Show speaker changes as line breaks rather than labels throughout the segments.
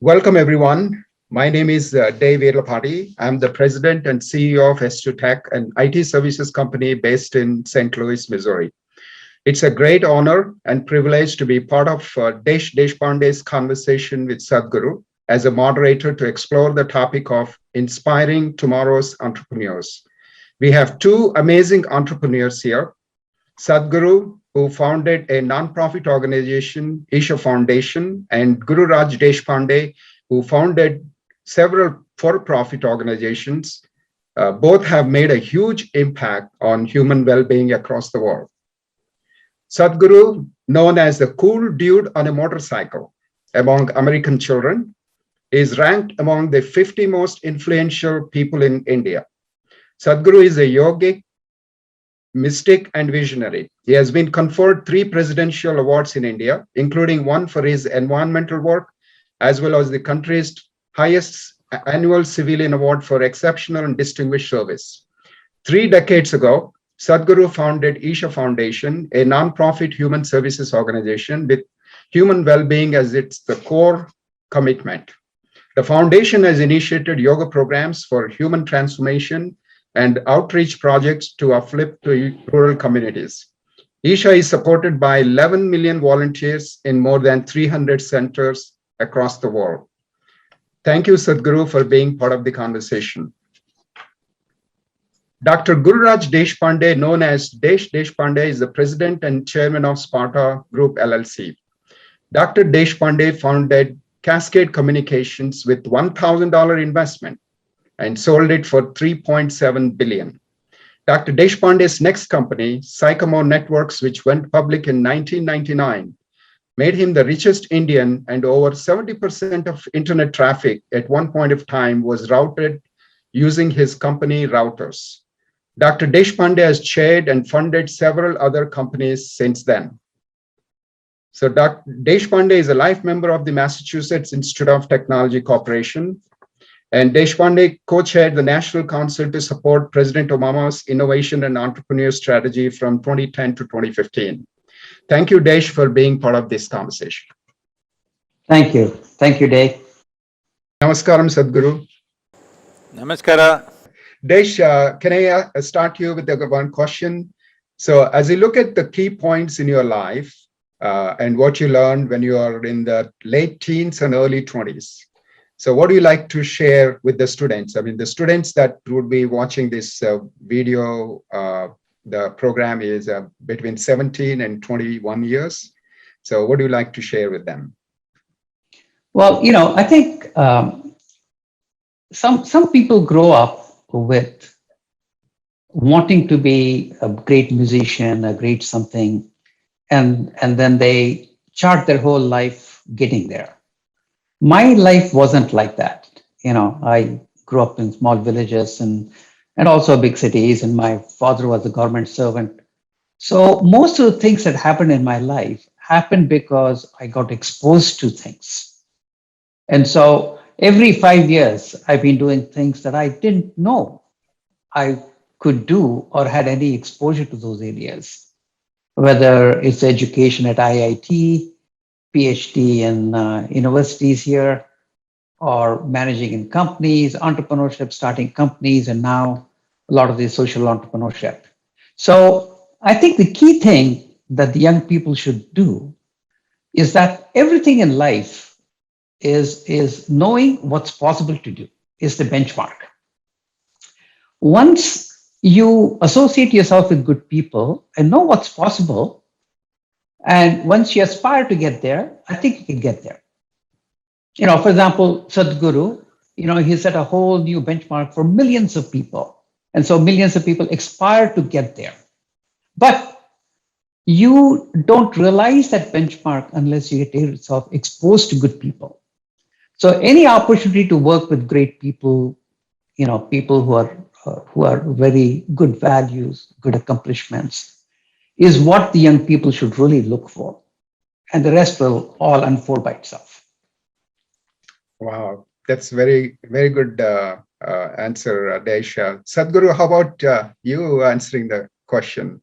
Welcome, everyone. My name is Dave Erlapati. I'm the president and CEO of S2 Tech, an IT services company based in St. Louis, Missouri. It's a great honor and privilege to be part of Desh Deshpande's conversation with Sadhguru as a moderator to explore the topic of inspiring tomorrow's entrepreneurs. We have two amazing entrepreneurs here. Sadhguru, who founded a nonprofit organization, Isha Foundation, and Gururaj Desh Deshpande, who founded several for-profit organizations. Both have made a huge impact on human well-being across the world. Sadhguru, known as the cool dude on a motorcycle among American children, is ranked among the 50 most influential people in India. Sadhguru is a yogi, mystic, and visionary. He has been conferred 3 presidential awards in India, including one for his environmental work, as well as the country's highest annual civilian award for exceptional and distinguished service. 3 decades ago, Sadhguru founded Isha Foundation, a nonprofit human services organization with human well-being as its the core commitment. The foundation has initiated yoga programs for human transformation and outreach projects to uplift rural communities. Isha is supported by 11 million volunteers in more than 300 centers across the world. Thank you, Sadhguru, for being part of the conversation. Dr. Gururaj Desh Deshpande, known as Desh Deshpande, is the president and chairman of Sparta Group LLC. Dr. Deshpande founded Cascade Communications with $1,000 investment and sold it for $3.7 billion. Dr. Deshpande's next company, Sycamore Networks, which went public in 1999, made him the richest Indian, and over 70% of internet traffic at one point of time was routed using his company routers. Dr. Deshpande has chaired and funded several other companies since then. So Dr. Deshpande is a life member of the Massachusetts Institute of Technology Corporation, and Deshpande co-chaired the National Council to support President Obama's innovation and entrepreneur strategy from 2010 to 2015. Thank you, Desh, for being part of this conversation.
Thank you. Thank you, Dave.
Namaskaram, Sadhguru.
Namaskara.
Desh, can I start you with one question? So as you look at the key points in your life and what you learned when you are in the late teens and early 20s, so what do you like to share with the students? I mean, the students that would be watching this video, the program is between 17 and 21 years. So what do you like to share with them?
Well, I think some people grow up with wanting to be a great musician, a great something, and then they chart their whole life getting there. My life wasn't like that. I grew up in small villages and also big cities, and my father was a government servant. So most of the things that happened in my life happened because I got exposed to things. And so every 5 years, I've been doing things that I didn't know I could do or had any exposure to those areas, whether it's education at IIT, PhD in universities here, or managing in companies, entrepreneurship, starting companies, and now a lot of the social entrepreneurship. So I think the key thing that the young people should do is that everything in life is knowing what's possible to do, is the benchmark. Once you associate yourself with good people and know what's possible, and once you aspire to get there, I think you can get there. For example, Sadhguru, he set a whole new benchmark for millions of people. And so millions of people aspire to get there. But you don't realize that benchmark unless you get yourself exposed to good people. So any opportunity to work with great people, people who are very good values, good accomplishments, is what the young people should really look for. And the rest will all unfold by itself.
Wow, that's very, very good answer, Desh. Sadhguru, how about you answering the question?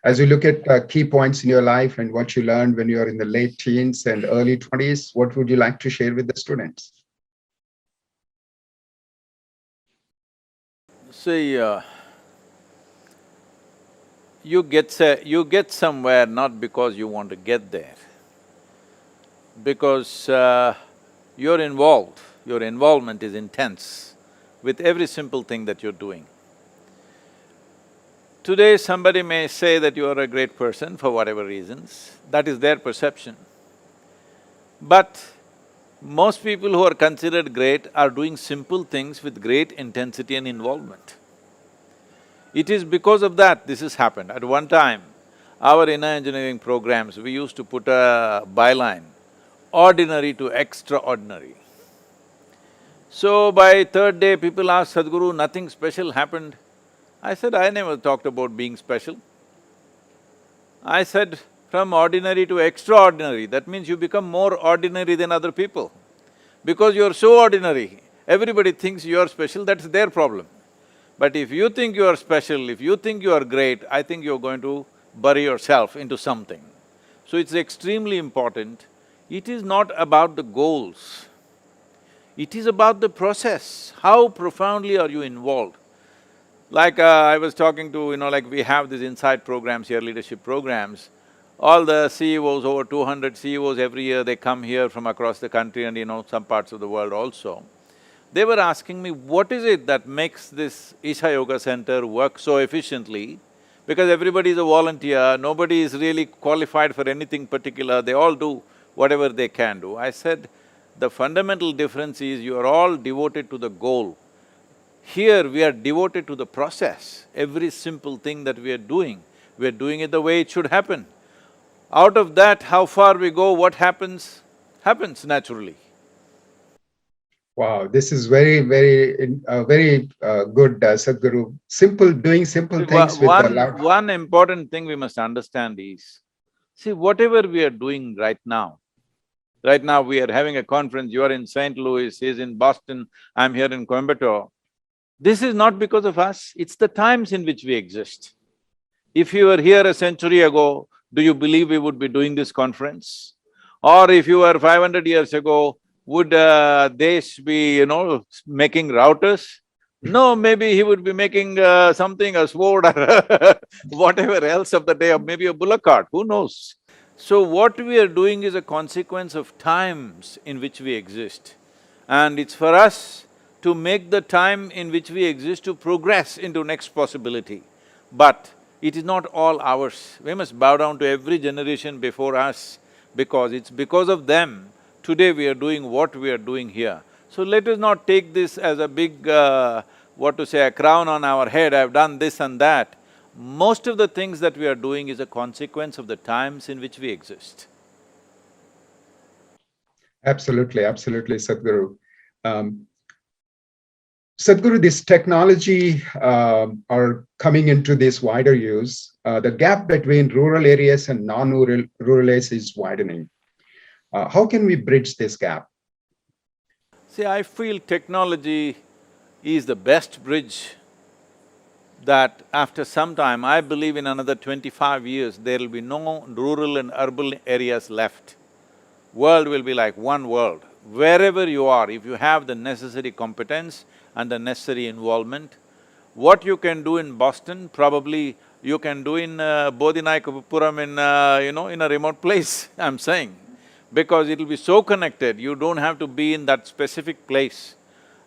As you look at key points in your life and what you learned when you're in the late teens and early 20s, what would you like to share with the students?
See, you get somewhere not because you want to get there, because you're involved, your involvement is intense with every simple thing that you're doing. Today somebody may say that you are a great person for whatever reasons, that is their perception. But most people who are considered great are doing simple things with great intensity and involvement. It is because of that this has happened. At one time, our inner engineering programs, we used to put a byline, ordinary to extraordinary. So by third day, people asked, Sadhguru, nothing special happened. I said, I never talked about being special. I said, from ordinary to extraordinary, that means you become more ordinary than other people. Because you're so ordinary, everybody thinks you're special, that's their problem. But if you think you are special, if you think you are great, I think you're going to bury yourself into something. So it's extremely important. It is not about the goals, it is about the process. How profoundly are you involved? Like I was talking to, like we have these inside programs here, leadership programs. All the CEOs, over 200 CEOs every year, they come here from across the country and some parts of the world also. They were asking me, what is it that makes this Isha Yoga Center work so efficiently? Because everybody is a volunteer, nobody is really qualified for anything particular, they all do whatever they can do. I said, the fundamental difference is you are all devoted to the goal. Here we are devoted to the process. Every simple thing that we are doing it the way it should happen. Out of that, how far we go, what happens, happens naturally.
Wow, this is very good, Sadhguru. Doing simple things with a lot.
One important thing we must understand is, see, whatever we are doing right now we are having a conference, you are in St. Louis, he's in Boston, I'm here in Coimbatore. This is not because of us, it's the times in which we exist. If you were here a century ago, do you believe we would be doing this conference? Or if you were 500 years ago, would Desh be, making routers? No, maybe he would be making something, a sword or whatever else of the day, or maybe a bullock cart, who knows? So what we are doing is a consequence of times in which we exist. And it's for us to make the time in which we exist to progress into next possibility. But it is not all ours. We must bow down to every generation before us, because it's because of them today we are doing what we are doing here. So let us not take this as a big, a crown on our head, I've done this and that. Most of the things that we are doing is a consequence of the times in which we exist.
Absolutely, Sadhguru. Sadhguru, this technology are coming into this wider use. The gap between rural areas and non-rural areas is widening. How can we bridge this gap?
See, I feel technology is the best bridge that after some time, I believe in another 25 years, there will be no rural and urban areas left. World will be like one world. Wherever you are, if you have the necessary competence and the necessary involvement, what you can do in Boston, probably you can do in Bodhinaikapuram in a remote place, I'm saying. Because it'll be so connected, you don't have to be in that specific place.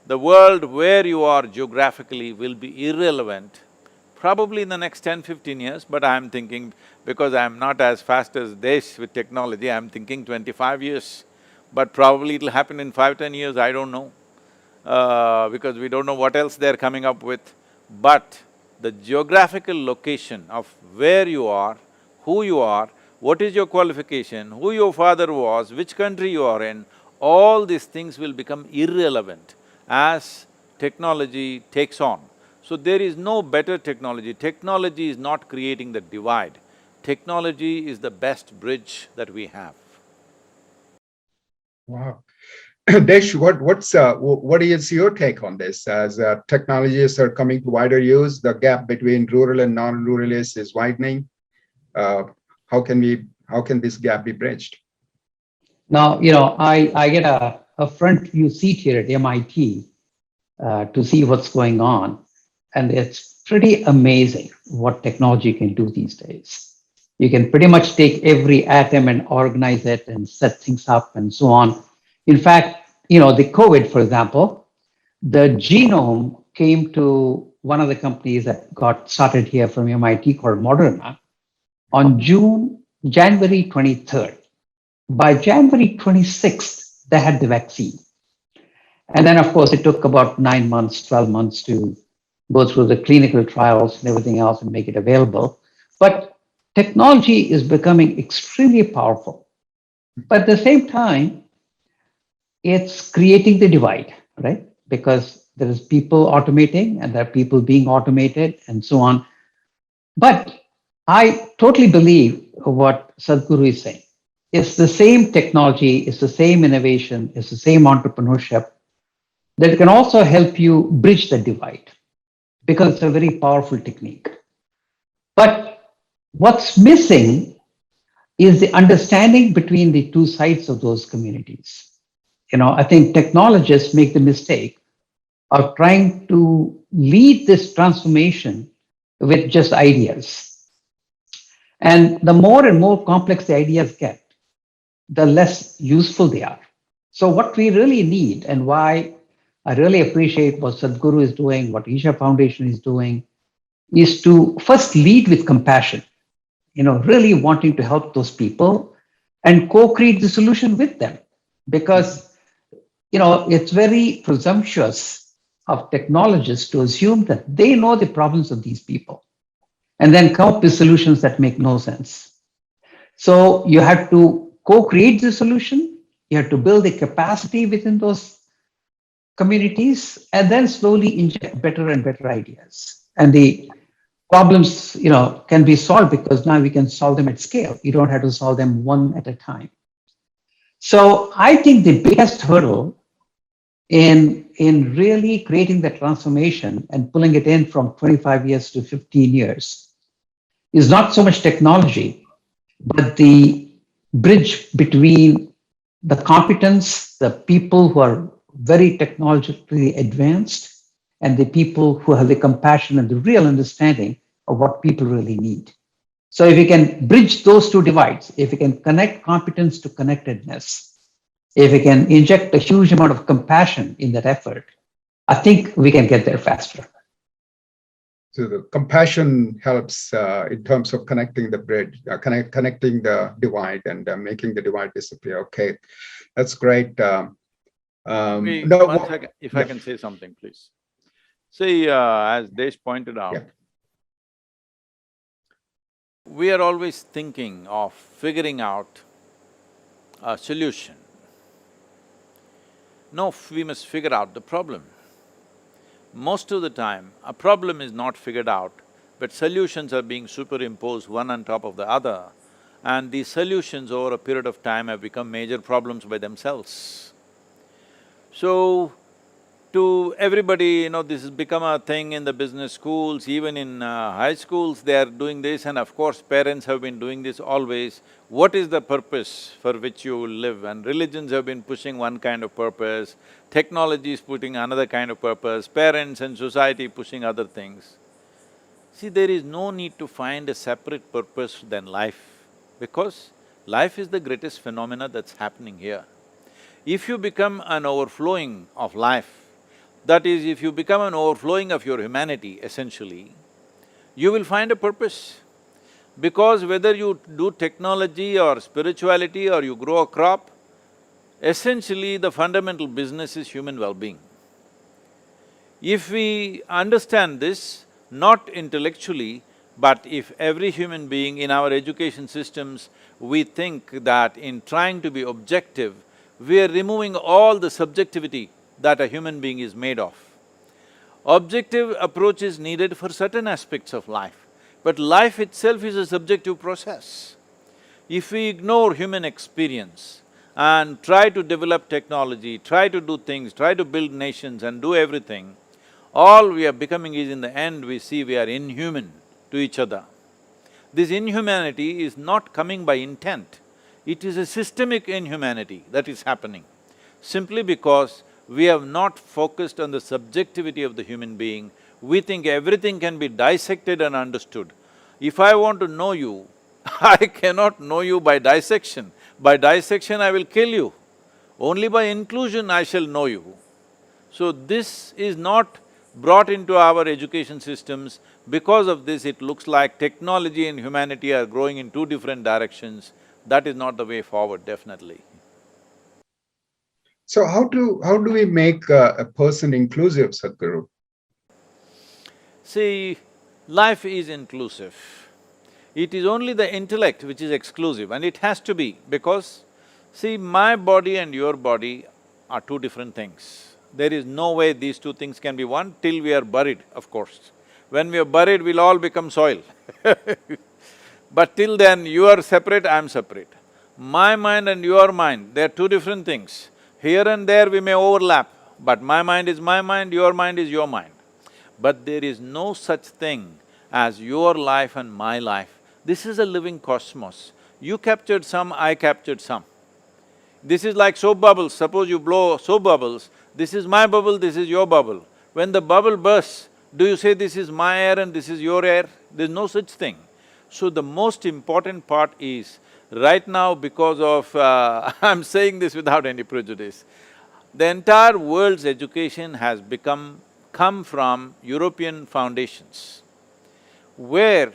The world where you are geographically will be irrelevant, probably in the next 10-15 years, but I'm thinking, because I'm not as fast as Desh with technology, I'm thinking 25 years. But probably it'll happen in 5-10 years, I don't know, because we don't know what else they're coming up with. But the geographical location of where you are, who you are, what is your qualification, who your father was, which country you are in, all these things will become irrelevant as technology takes on. So there is no better technology. Technology is not creating the divide. Technology is the best bridge that we have.
Wow. Desh, what is your take on this? As technologies are coming to wider use, the gap between rural and non-rural is widening. how can this gap be bridged?
Now, I get a front view seat here at MIT to see what's going on. And it's pretty amazing what technology can do these days. You can pretty much take every atom and organize it and set things up and so on. In fact, the COVID, for example, the genome came to one of the companies that got started here from MIT called Moderna on January 23rd. By January 26th, they had the vaccine. And then, of course, it took about 9 months, 12 months to go through the clinical trials and everything else and make it available. But technology is becoming extremely powerful. But at the same time, it's creating the divide, right? Because there is people automating and there are people being automated and so on. But I totally believe what Sadhguru is saying. It's the same technology, it's the same innovation, it's the same entrepreneurship that can also help you bridge the divide because it's a very powerful technique. But what's missing is the understanding between the two sides of those communities. I think technologists make the mistake of trying to lead this transformation with just ideas. And the more and more complex the ideas get, the less useful they are. So what we really need, and why I really appreciate what Sadhguru is doing, what Isha Foundation is doing, is to first lead with compassion, really wanting to help those people and co-create the solution with them. Because, it's very presumptuous of technologists to assume that they know the problems of these people and then come up with solutions that make no sense. So you have to co-create the solution, you have to build the capacity within those communities, and then slowly inject better and better ideas. And the problems, can be solved because now we can solve them at scale. You don't have to solve them one at a time. So I think the biggest hurdle in really creating the transformation and pulling it in from 25 years to 15 years is not so much technology, but the bridge between the competence, the people who are very technologically advanced, and the people who have the compassion and the real understanding of what people really need. So if we can bridge those two divides, if we can connect competence to connectedness, if we can inject a huge amount of compassion in that effort, I think we can get there faster.
So the compassion helps in terms of connecting the bridge, connecting the divide and making the divide disappear. Okay, that's great.
One second, if I can say something, please. See, as Desh pointed out, we are always thinking of figuring out a solution. No, we must figure out the problem. Most of the time, a problem is not figured out, but solutions are being superimposed one on top of the other, and these solutions over a period of time have become major problems by themselves. So, to everybody, this has become a thing in the business schools, even in high schools, they are doing this, and of course parents have been doing this always. What is the purpose for which you live? And religions have been pushing one kind of purpose, technology is putting another kind of purpose, parents and society pushing other things. See, there is no need to find a separate purpose than life, because life is the greatest phenomena that's happening here. If you become an overflowing of life, that is, if you become an overflowing of your humanity, essentially, you will find a purpose. Because whether you do technology or spirituality or you grow a crop, essentially the fundamental business is human well-being. If we understand this, not intellectually, but if every human being in our education systems, we think that in trying to be objective, we are removing all the subjectivity that a human being is made of. Objective approach is needed for certain aspects of life, but life itself is a subjective process. If we ignore human experience and try to develop technology, try to do things, try to build nations and do everything, all we are becoming is in the end we see we are inhuman to each other. This inhumanity is not coming by intent. It is a systemic inhumanity that is happening, simply because we have not focused on the subjectivity of the human being. We think everything can be dissected and understood. If I want to know you, I cannot know you by dissection. By dissection, I will kill you. Only by inclusion I shall know you. So this is not brought into our education systems. Because of this, it looks like technology and humanity are growing in two different directions. That is not the way forward, definitely.
So how do we make a person inclusive, Sadhguru?
See, life is inclusive. It is only the intellect which is exclusive, and it has to be, because see, my body and your body are two different things. There is no way these two things can be one till we are buried, of course. When we are buried, we'll all become soil But till then, you are separate, I am separate. My mind and your mind, they're two different things. Here and there we may overlap, but my mind is my mind, your mind is your mind. But there is no such thing as your life and my life. This is a living cosmos. You captured some, I captured some. This is like soap bubbles. Suppose you blow soap bubbles, this is my bubble, this is your bubble. When the bubble bursts, do you say this is my air and this is your air? There's no such thing. So the most important part is, right now because of… I'm saying this without any prejudice, the entire world's education has come from European foundations, where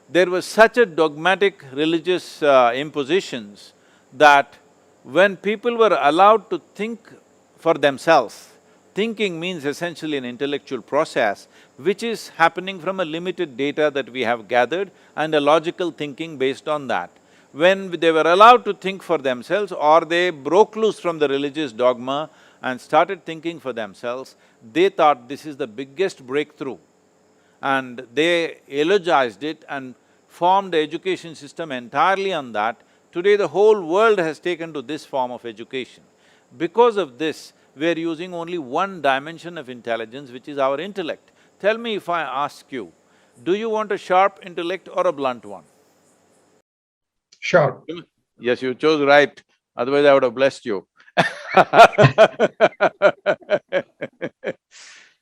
there was such a dogmatic religious impositions that when people were allowed to think for themselves, thinking means essentially an intellectual process which is happening from a limited data that we have gathered and a logical thinking based on that. When they were allowed to think for themselves, or they broke loose from the religious dogma and started thinking for themselves, they thought this is the biggest breakthrough. And they eulogized it and formed the education system entirely on that. Today the whole world has taken to this form of education. Because of this, we are using only one dimension of intelligence, which is our intellect. Tell me, if I ask you, do you want a sharp intellect or a blunt one?
Sharp.
Yes, you chose right, otherwise I would have blessed you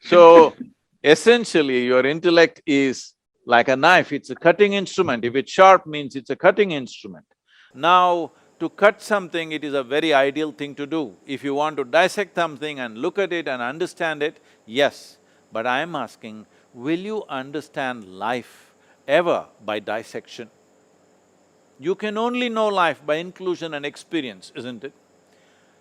So, essentially, your intellect is like a knife, it's a cutting instrument. If it's sharp, means it's a cutting instrument. Now, to cut something, it is a very ideal thing to do. If you want to dissect something and look at it and understand it, yes. But I am asking, will you understand life ever by dissection? You can only know life by inclusion and experience, isn't it?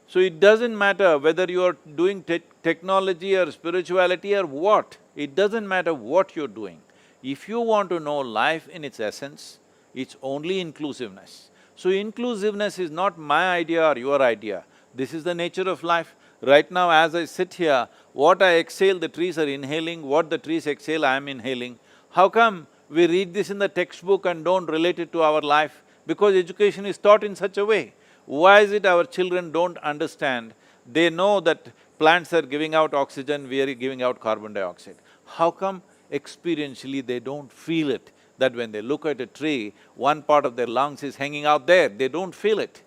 So it doesn't matter whether you are doing technology or spirituality or what, it doesn't matter what you're doing. If you want to know life in its essence, it's only inclusiveness. So inclusiveness is not my idea or your idea, this is the nature of life. Right now as I sit here, what I exhale, the trees are inhaling, what the trees exhale, I am inhaling. How come we read this in the textbook and don't relate it to our life? Because education is taught in such a way. Why is it our children don't understand? They know that plants are giving out oxygen, we are giving out carbon dioxide. How come experientially they don't feel it? That when they look at a tree, one part of their lungs is hanging out there, they don't feel it.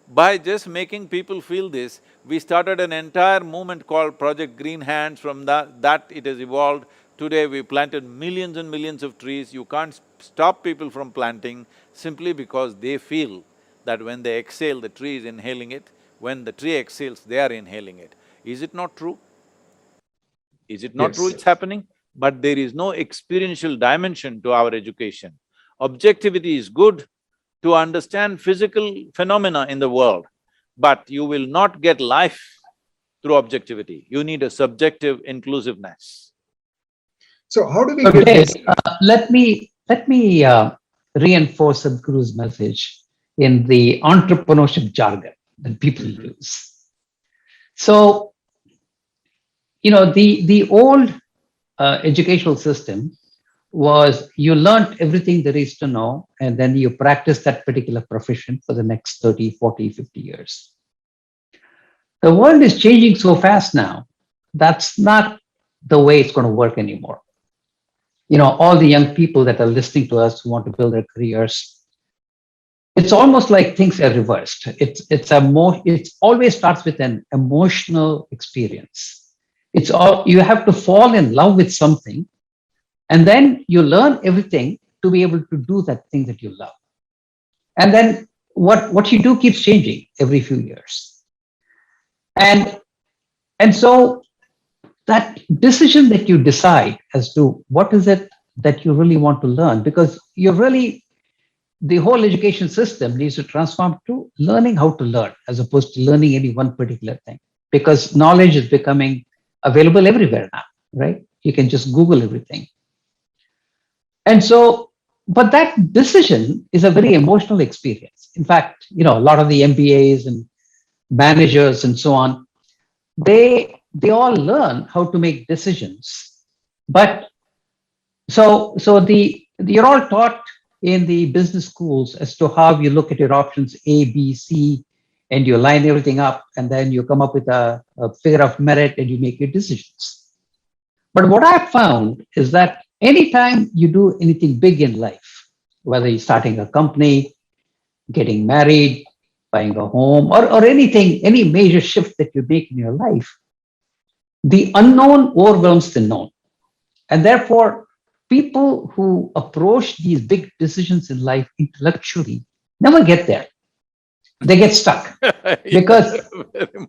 By just making people feel this, we started an entire movement called Project Green Hands. From that it has evolved. Today we planted millions and millions of trees. You can't stop people from planting simply because they feel that when they exhale, the tree is inhaling it, when the tree exhales, they are inhaling it. Is it not true? Is it not true
Yes.
it's happening? But there is no experiential dimension to our education. Objectivity is good to understand physical phenomena in the world, but you will not get life through objectivity. You need a subjective inclusiveness.
So how do we
Okay,
get this?
let me reinforce Sadhguru's message in the entrepreneurship jargon that people use. So, the old educational system was you learned everything there is to know, and then you practice that particular profession for the next 30, 40, 50 years. The world is changing so fast now, that's not the way it's going to work anymore. all the young people that are listening to us who want to build their careers, it's almost like things are reversed. It always starts with an emotional experience. You have to fall in love with something, and then you learn everything to be able to do that thing that you love. And then what you do keeps changing every few years. And so that decision that you decide as to what is it that you really want to learn, because the whole education system needs to transform to learning how to learn as opposed to learning any one particular thing, because knowledge is becoming available everywhere now, right? You can just Google everything. And so, but that decision is a very emotional experience. In fact, a lot of the MBAs and managers and so on, they all learn how to make decisions. But you're all taught in the business schools as to how you look at your options A, B, C, and you line everything up, and then you come up with a figure of merit and you make your decisions. But what I've found is that anytime you do anything big in life, whether you're starting a company, getting married, buying a home, or anything, any major shift that you make in your life, the unknown overwhelms the known. And therefore, people who approach these big decisions in life intellectually never get there. They get stuck because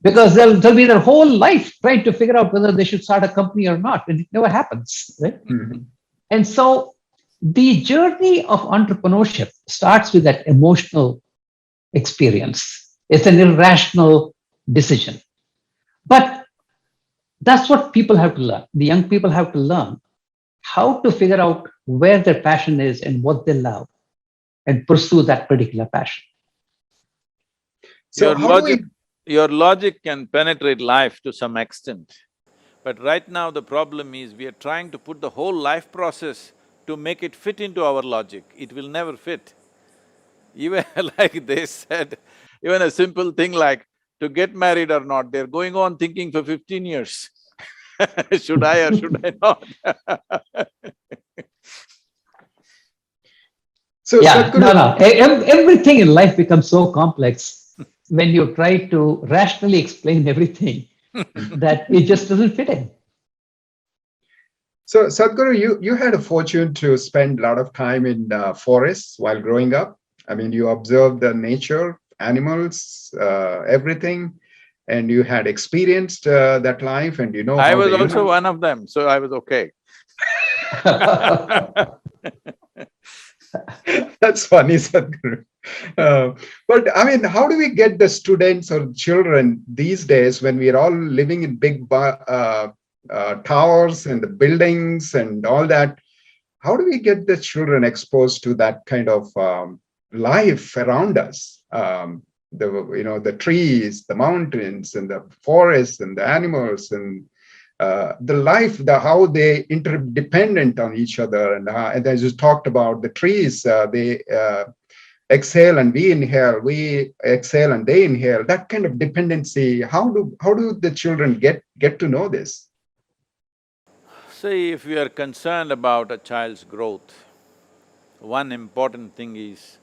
they'll be their whole life trying to figure out whether they should start a company or not, and it never happens, right? Mm-hmm. And so the journey of entrepreneurship starts with that emotional experience. It's an irrational decision. But that's what people have to learn. The young people have to learn how to figure out where their passion is and what they love and pursue that particular passion.
So your logic can penetrate life to some extent. But right now the problem is we are trying to put the whole life process to make it fit into our logic. It will never fit. Even like they said, even a simple thing like to get married or not, they're going on thinking for 15 years. Should I or should I not?
So yeah, no. Everything in life becomes so complex when you try to rationally explain everything that it just doesn't fit in.
So Sadhguru, you had a fortune to spend a lot of time in forests while growing up. I mean, you observed the nature, animals, everything, and you had experienced that life, and
I was also one of them, so I was okay.
That's funny, Sadhguru. But I mean, how do we get the students or children these days when we are all living in big towers and the buildings and all that? How do we get the children exposed to that kind of life around us? The trees, the mountains, and the forests, and the animals, and the life, how they interdependent on each other, and as you talked about the trees, they exhale and we inhale, we exhale and they inhale. That kind of dependency. How do the children get to know this?
See, if we are concerned about a child's growth, one important thing is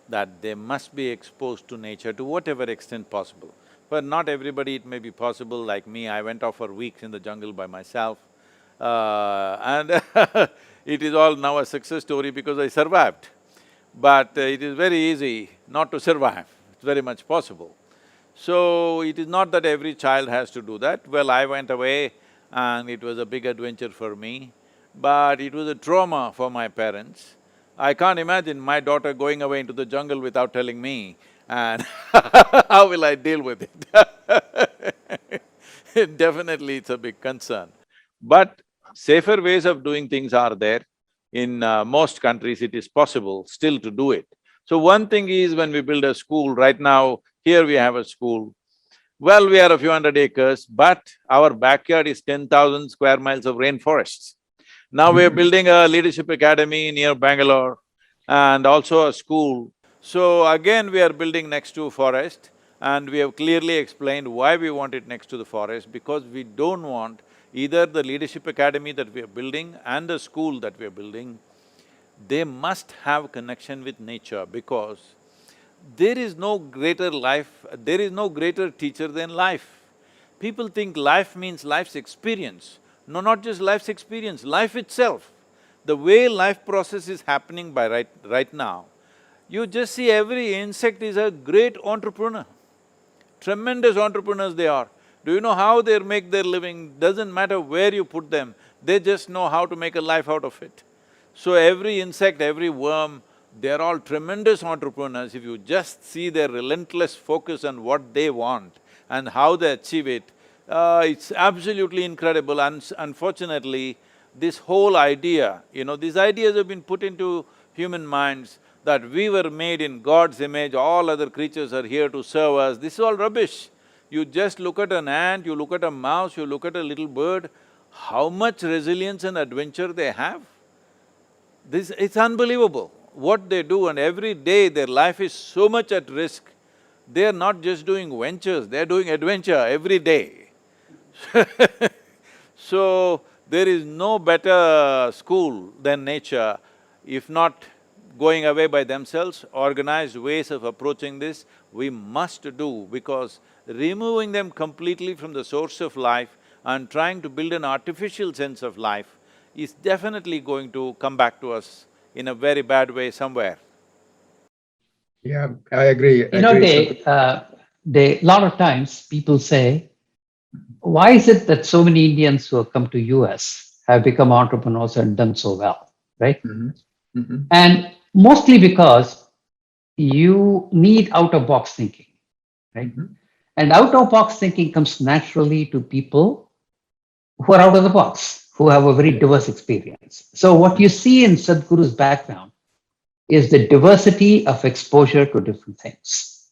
that they must be exposed to nature to whatever extent possible. But not everybody it may be possible, like me, I went off for weeks in the jungle by myself. And it is all now a success story because I survived. But it is very easy not to survive, it's very much possible. So it is not that every child has to do that. Well, I went away and it was a big adventure for me, but it was a trauma for my parents. I can't imagine my daughter going away into the jungle without telling me, and how will I deal with it? Definitely it's a big concern. But safer ways of doing things are there. In most countries it is possible still to do it. So one thing is when we build a school, right now here we have a school. Well, we are a few hundred acres, but our backyard is 10,000 square miles of rainforests. Now we are building a leadership academy near Bangalore and also a school. So again we are building next to forest And we have clearly explained why we want it next to the forest, because we don't want either the leadership academy that we are building and the school that we are building, they must have connection with nature, because there is no greater life, there is no greater teacher than life. People think life means life's experience. No, not just life's experience, life itself. The way life process is happening by right now, you just see every insect is a great entrepreneur. Tremendous entrepreneurs they are. Do you know how they make their living? Doesn't matter where you put them, they just know how to make a life out of it. So every insect, every worm, they're all tremendous entrepreneurs. If you just see their relentless focus on what they want and how they achieve it, it's absolutely incredible. Unfortunately, this whole idea, these ideas have been put into human minds that we were made in God's image, all other creatures are here to serve us. This is all rubbish. You just look at an ant, you look at a mouse, you look at a little bird, how much resilience and adventure they have. It's unbelievable what they do, and every day their life is so much at risk. They are not just doing ventures, they are doing adventure every day. So, there is no better school than nature, if not going away by themselves. Organized ways of approaching this we must do, because removing them completely from the source of life and trying to build an artificial sense of life is definitely going to come back to us in a very bad way somewhere.
Yeah, I agree.
A lot of times people say, why is it that so many Indians who have come to US have become entrepreneurs and done so well, right?
Mm-hmm. Mm-hmm.
And mostly because you need out-of-box thinking, right?
Mm-hmm.
And out-of-box thinking comes naturally to people who are out of the box, who have a very diverse experience. So what you see in Sadhguru's background is the diversity of exposure to different things.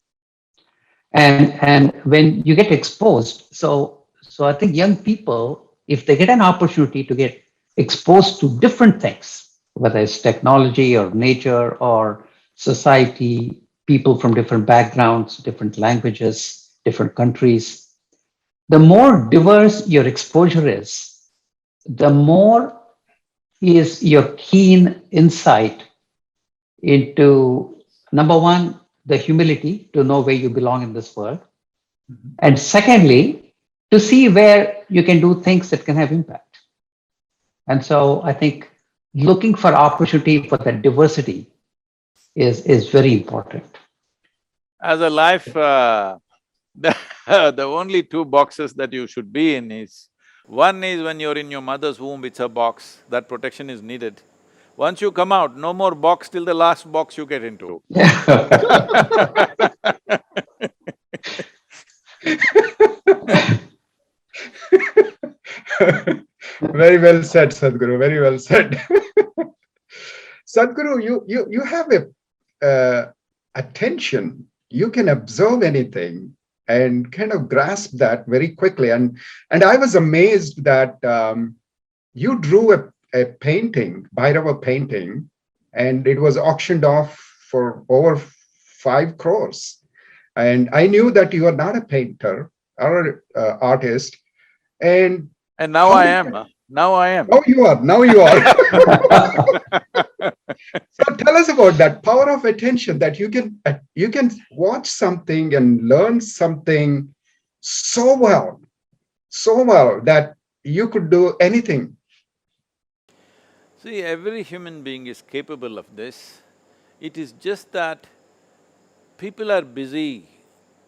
And when you get exposed, so I think young people, if they get an opportunity to get exposed to different things, whether it's technology or nature or society, people from different backgrounds, different languages, different countries, the more diverse your exposure is, the more is your keen insight into, number one, the humility to know where you belong in this world.
Mm-hmm.
And secondly, to see where you can do things that can have impact. And so I think looking for opportunity for that diversity is very important.
As a life, the only two boxes that you should be in is, one is when you're in your mother's womb, it's a box, that protection is needed. Once you come out, no more box till the last box you get into.
Very well said, Sadhguru, very well said. Sadhguru, you have a attention. You can observe anything and kind of grasp that very quickly. And I was amazed that you drew a painting, Bhairava painting, and it was auctioned off for over 5 crores. And I knew that you are not a painter or artist. And
now I am, now I am.
now you are. So tell us about that power of attention, that you can watch something and learn something so well that you could do anything.
See, every human being is capable of this. It is just that people are busy.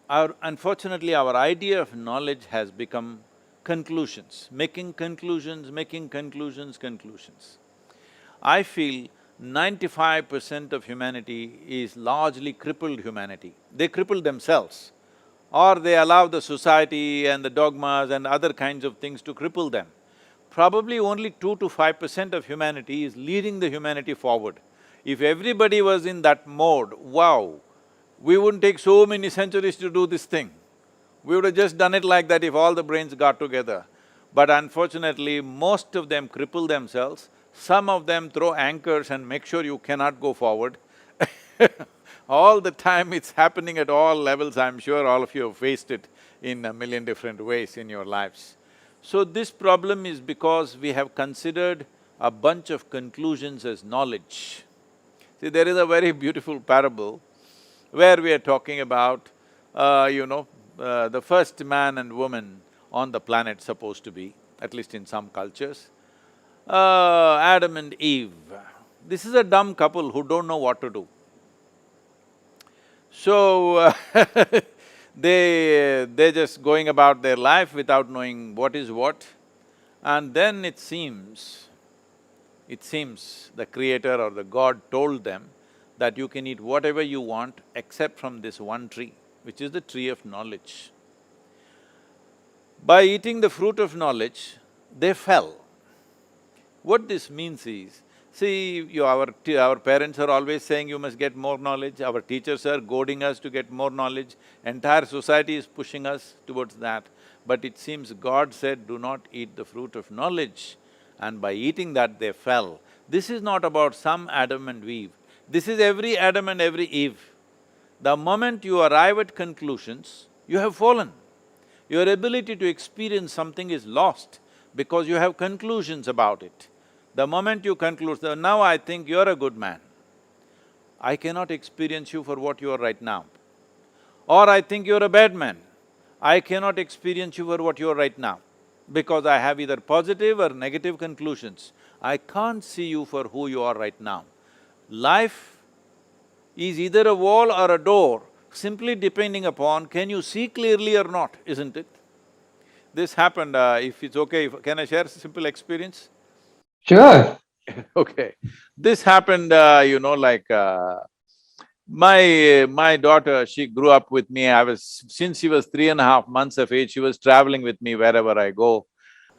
Unfortunately, our idea of knowledge has become conclusions, making conclusions, conclusions. I feel 95% of humanity is largely crippled humanity. They cripple themselves, or they allow the society and the dogmas and other kinds of things to cripple them. Probably only 2 to 5% of humanity is leading the humanity forward. If everybody was in that mode, wow, we wouldn't take so many centuries to do this thing. We would have just done it like that if all the brains got together. But unfortunately, most of them cripple themselves. Some of them throw anchors and make sure you cannot go forward. All the time it's happening at all levels. I'm sure all of you have faced it in a million different ways in your lives. So this problem is because we have considered a bunch of conclusions as knowledge. See, there is a very beautiful parable where we are talking about, the first man and woman on the planet supposed to be, at least in some cultures, Adam and Eve. This is a dumb couple who don't know what to do. So, they're just going about their life without knowing what is what. And then it seems the creator or the God told them that you can eat whatever you want except from this one tree, which is the tree of knowledge. By eating the fruit of knowledge, they fell. What this means is, see, our parents are always saying you must get more knowledge, our teachers are goading us to get more knowledge, entire society is pushing us towards that. But it seems God said, do not eat the fruit of knowledge, and by eating that they fell. This is not about some Adam and Eve, this is every Adam and every Eve. The moment you arrive at conclusions, you have fallen. Your ability to experience something is lost because you have conclusions about it. The moment you conclude, "So now I think you're a good man," I cannot experience you for what you are right now. Or I think you're a bad man, I cannot experience you for what you are right now, because I have either positive or negative conclusions. I can't see you for who you are right now. Life is either a wall or a door, simply depending upon can you see clearly or not, isn't it? This happened, if it's okay, can I share a simple experience?
Sure.
Okay. This happened, my daughter, she grew up with me. Since she was 3.5 months of age, she was traveling with me wherever I go.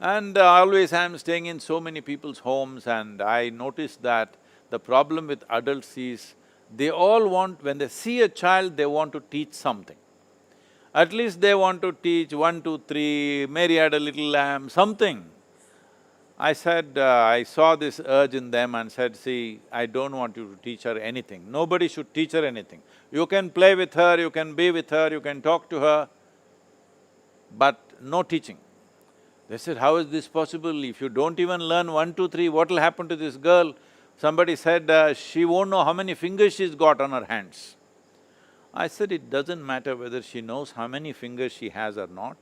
And always I'm staying in so many people's homes, and I noticed that the problem with adults is they all want… when they see a child, they want to teach something. At least they want to teach 1, 2, 3, Mary had a little lamb, something. I said, I saw this urge in them and said, see, I don't want you to teach her anything. Nobody should teach her anything. You can play with her, you can be with her, you can talk to her, but no teaching. They said, how is this possible? If you don't even learn 1, 2, 3, what will happen to this girl? Somebody said, she won't know how many fingers she's got on her hands. I said, it doesn't matter whether she knows how many fingers she has or not,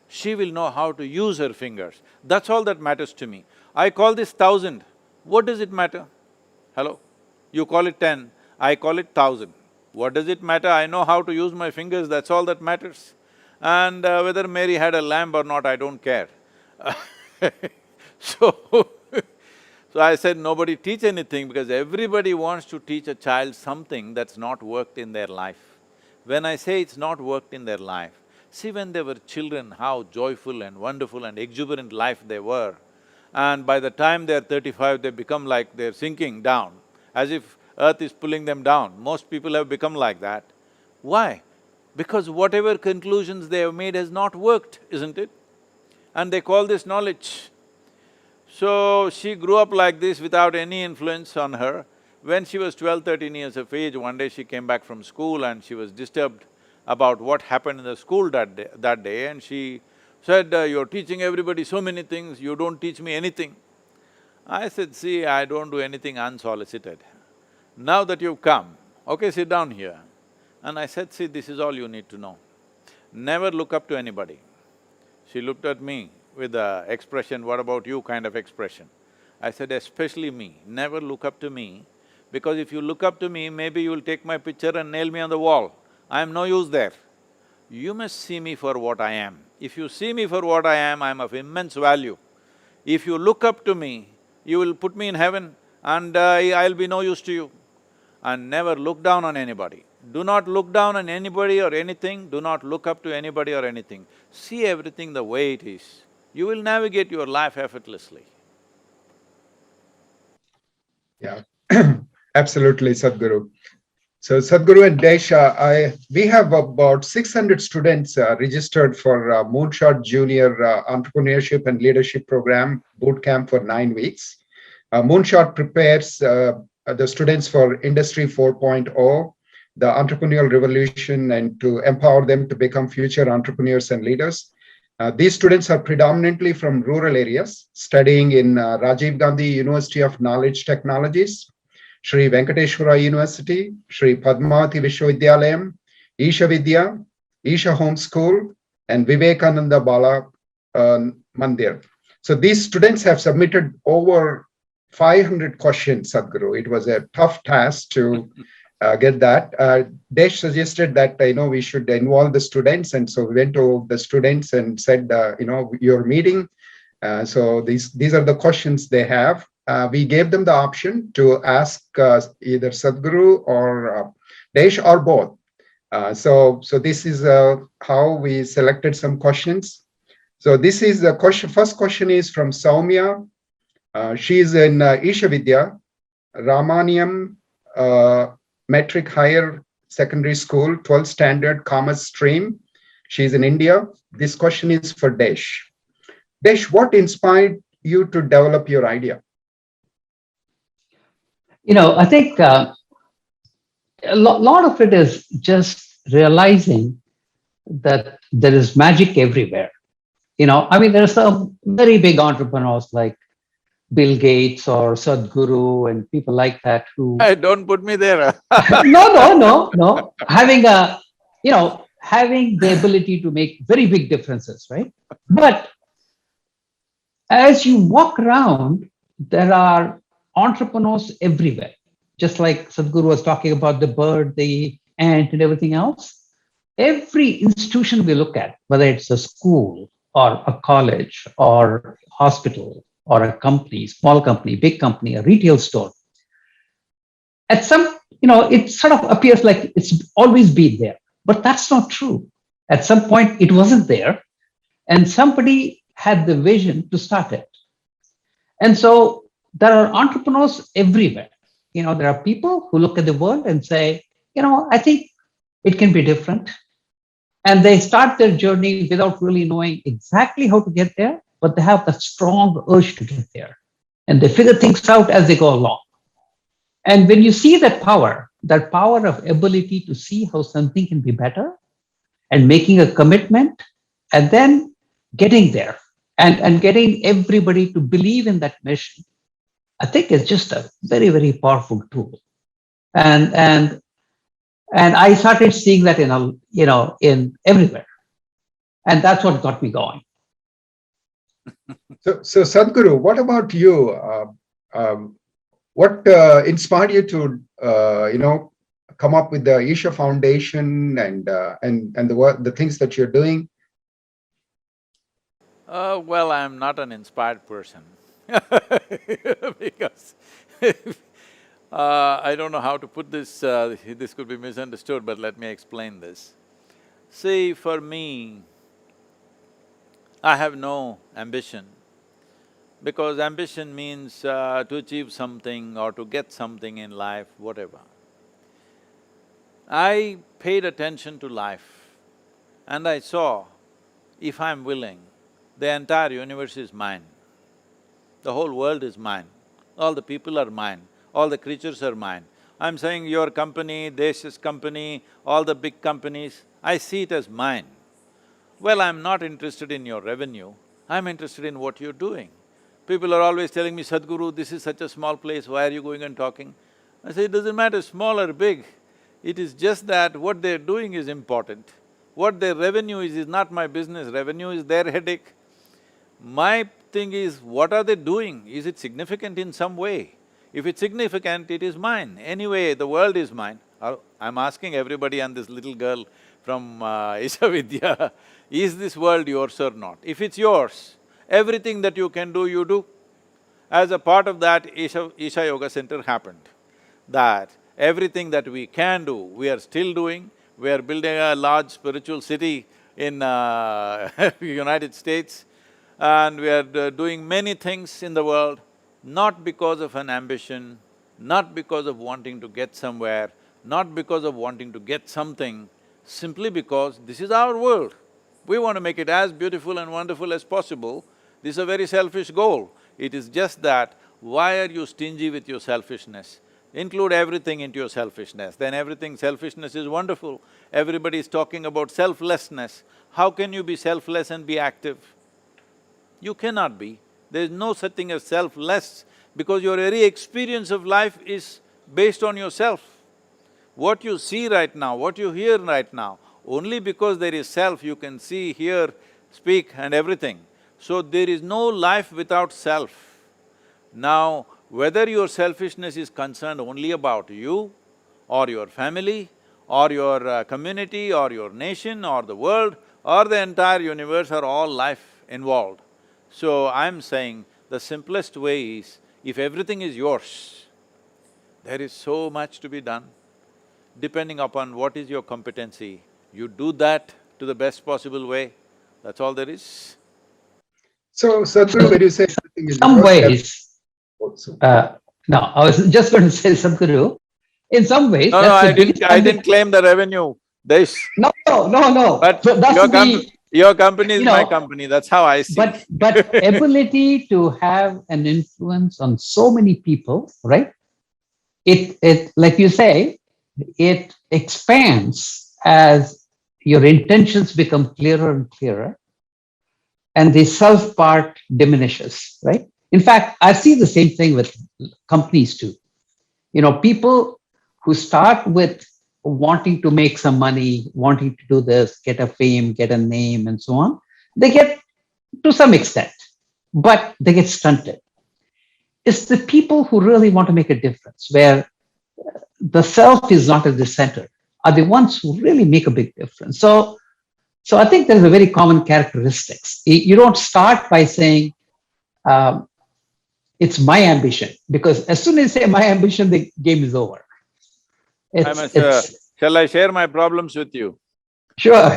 she will know how to use her fingers. That's all that matters to me. I call this 1,000. What does it matter? Hello? You call it 10, I call it 1,000. What does it matter? I know how to use my fingers, that's all that matters. And whether Mary had a lamb or not, I don't care. So, so I said, nobody teach anything, because everybody wants to teach a child something that's not worked in their life. When I say it's not worked in their life, see, when they were children, how joyful and wonderful and exuberant life they were. And by the time they're 35, they become like they're sinking down, as if earth is pulling them down. Most people have become like that. Why? Because whatever conclusions they have made has not worked, isn't it? And they call this knowledge. So, she grew up like this without any influence on her. When she was 12, 13 years of age, one day she came back from school and she was disturbed about what happened in the school that day, and she said, you're teaching everybody so many things, you don't teach me anything. I said, see, I don't do anything unsolicited. Now that you've come, okay, sit down here. And I said, see, this is all you need to know. Never look up to anybody. She looked at me with a expression, what about you kind of expression. I said, especially me, never look up to me, because if you look up to me, maybe you'll take my picture and nail me on the wall. I am no use there. You must see me for what I am. If you see me for what I am of immense value. If you look up to me, you will put me in heaven and I'll be no use to you. And never look down on anybody. Do not look down on anybody or anything, do not look up to anybody or anything. See everything the way it is. You will navigate your life effortlessly.
Yeah, absolutely, Sadhguru. So Sadhguru and Desh, we have about 600 students registered for Moonshot Junior Entrepreneurship and Leadership Program boot camp for 9 weeks. Moonshot prepares the students for Industry 4.0, the entrepreneurial revolution and to empower them to become future entrepreneurs and leaders. These students are predominantly from rural areas, studying in Rajiv Gandhi University of Knowledge Technologies, Sri Venkateshwara University, Sri Padmavati Vishwavidyalayam, Isha Vidya, Isha Home School, and Vivekananda Bala Mandir. So these students have submitted over 500 questions, Sadhguru. It was a tough task to get that. Desh suggested that we should involve the students, and so we went to the students and said, your meeting. So these are the questions they have. We gave them the option to ask either Sadhguru or Desh or both. So this is how we selected some questions. So this is the question. First question is from Saumya. She is in Isha Vidya, Ramaniam Metric Higher Secondary School, 12th Standard Commerce Stream. She's in India. This question is for Desh. Desh, what inspired you to develop your idea?
I think a lot of it is just realizing that there is magic everywhere. There are some very big entrepreneurs like Bill Gates or Sadhguru and people like that who.
Hey, don't put me there.
No. Having the ability to make very big differences, right? But as you walk around, there are entrepreneurs everywhere. Just like Sadhguru was talking about the bird, the ant, and everything else. Every institution we look at, whether it's a school or a college or hospital or a company, small company, big company, a retail store, at some, it sort of appears like it's always been there, but that's not true. At some point, it wasn't there, and somebody had the vision to start it. And so there are entrepreneurs everywhere. There are people who look at the world and say, I think it can be different. And they start their journey without really knowing exactly how to get there, but they have the strong urge to get there. And they figure things out as they go along. And when you see that power of ability to see how something can be better and making a commitment and then getting there and getting everybody to believe in that mission, I think it's just a very, very powerful tool. And I started seeing that in everywhere. And that's what got me going.
So Sadhguru, what about you? What inspired you to, come up with the Isha Foundation and the things that you're doing?
Well, I'm not an inspired person because I don't know how to put this, this could be misunderstood, but let me explain this. See, for me, I have no ambition, because ambition means to achieve something or to get something in life, whatever. I paid attention to life and I saw, if I'm willing, the entire universe is mine. The whole world is mine. All the people are mine. All the creatures are mine. I'm saying your company, Desh's company, all the big companies, I see it as mine. Well, I'm not interested in your revenue, I'm interested in what you're doing. People are always telling me, Sadhguru, this is such a small place, why are you going and talking? I say, it doesn't matter small or big, it is just that what they're doing is important. What their revenue is not my business, revenue is their headache. My thing is, what are they doing? Is it significant in some way? If it's significant, it is mine. Anyway, the world is mine. I'm asking everybody and this little girl from Isha Vidya, is this world yours or not? If it's yours, everything that you can do, you do. As a part of that, Isha Yoga Center happened. That everything that we can do, we are still doing. We are building a large spiritual city in United States, and we are doing many things in the world, not because of an ambition, not because of wanting to get somewhere, not because of wanting to get something, simply because this is our world. We want to make it as beautiful and wonderful as possible. This is a very selfish goal. It is just that, why are you stingy with your selfishness? Include everything into your selfishness, then everything selfishness is wonderful. Everybody is talking about selflessness. How can you be selfless and be active? You cannot be. There is no such thing as selfless because your very experience of life is based on yourself. What you see right now, what you hear right now, only because there is self you can see, hear, speak and everything. So there is no life without self. Now, whether your selfishness is concerned only about you or your family or your community or your nation or the world or the entire universe or all life involved. So I'm saying the simplest way is, if everything is yours, there is so much to be done. Depending upon what is your competency, you do that to the best possible way, that's all there is.
So, Sadhguru, when you say everything is
Some
yours,
ways,
also.
no, I was just going to say, Sadhguru, in some ways,
No,
that's the biggest
I didn't claim the revenue, Desh.
No.
But
So that's
your company is
you
my
know,
company, that's how I see.
but ability to have an influence on so many people, right? It like you say, it expands as your intentions become clearer and clearer, and the self part diminishes, right? In fact, I see the same thing with companies too. People who start with wanting to make some money, wanting to do this, get a fame, get a name, and so on, they get to some extent, but they get stunted. It's the people who really want to make a difference, where the self is not at the center, are the ones who really make a big difference. So I think there's a very common characteristics. You don't start by saying, um, it's my ambition, because as soon as you say my ambition, the game is over.
Shall I share my problems with you?
Sure.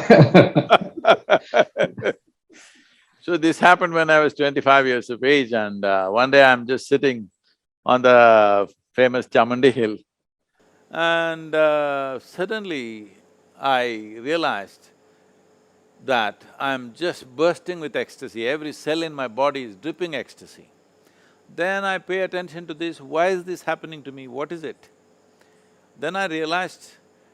So this happened when I was 25 years of age, and one day I'm just sitting on the famous Chamundi hill, and suddenly I realized that I'm just bursting with ecstasy, every cell in my body is dripping ecstasy. Then I pay attention to this, why is this happening to me, what is it? Then I realized,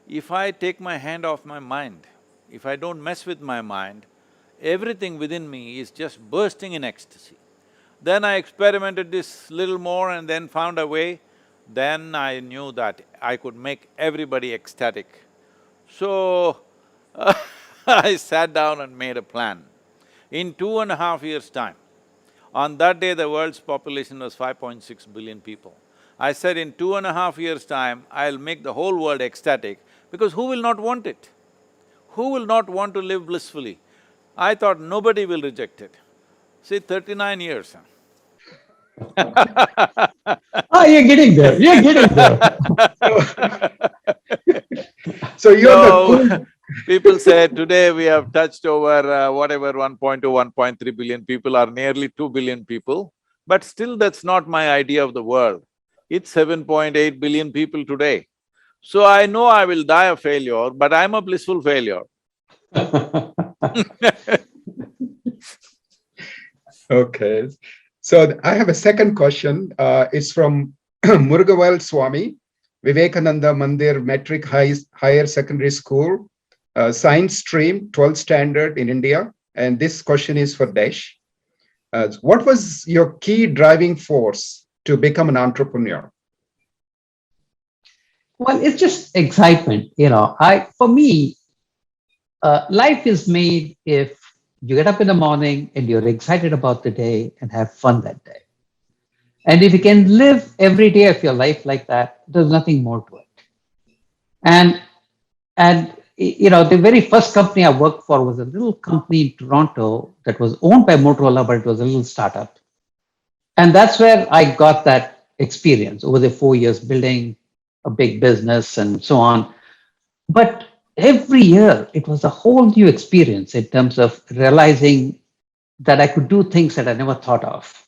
if I take my hand off my mind, if I don't mess with my mind, everything within me is just bursting in ecstasy. Then I experimented this little more and then found a way. Then I knew that I could make everybody ecstatic. So, I sat down and made a plan. In 2.5 years' time, on that day the world's population was 5.6 billion people. I said, in 2.5 years' time, I'll make the whole world ecstatic, because who will not want it? Who will not want to live blissfully? I thought nobody will reject it. See, 39 years.
Oh, you're getting there.
So you're the
So,
cool…
people say today we have touched over whatever 1.2, 1.3 billion people are nearly 2 billion people, but still that's not my idea of the world. It's 7.8 billion people today. So I know I will die a failure, but I'm a blissful failure.
Okay. So I have a second question. It's from Murugavel Swami, Vivekananda Mandir Metric Higher Secondary School, Science Stream, 12th Standard in India. And this question is for Desh. What was your key driving force to become an entrepreneur?
Well, it's just excitement, for me, life is made if you get up in the morning and you're excited about the day and have fun that day. And if you can live every day of your life like that, there's nothing more to it. And the very first company I worked for was a little company in Toronto that was owned by Motorola, but it was a little startup. And that's where I got that experience over the 4 years building a big business and so on. But every year it was a whole new experience in terms of realizing that I could do things that I never thought of.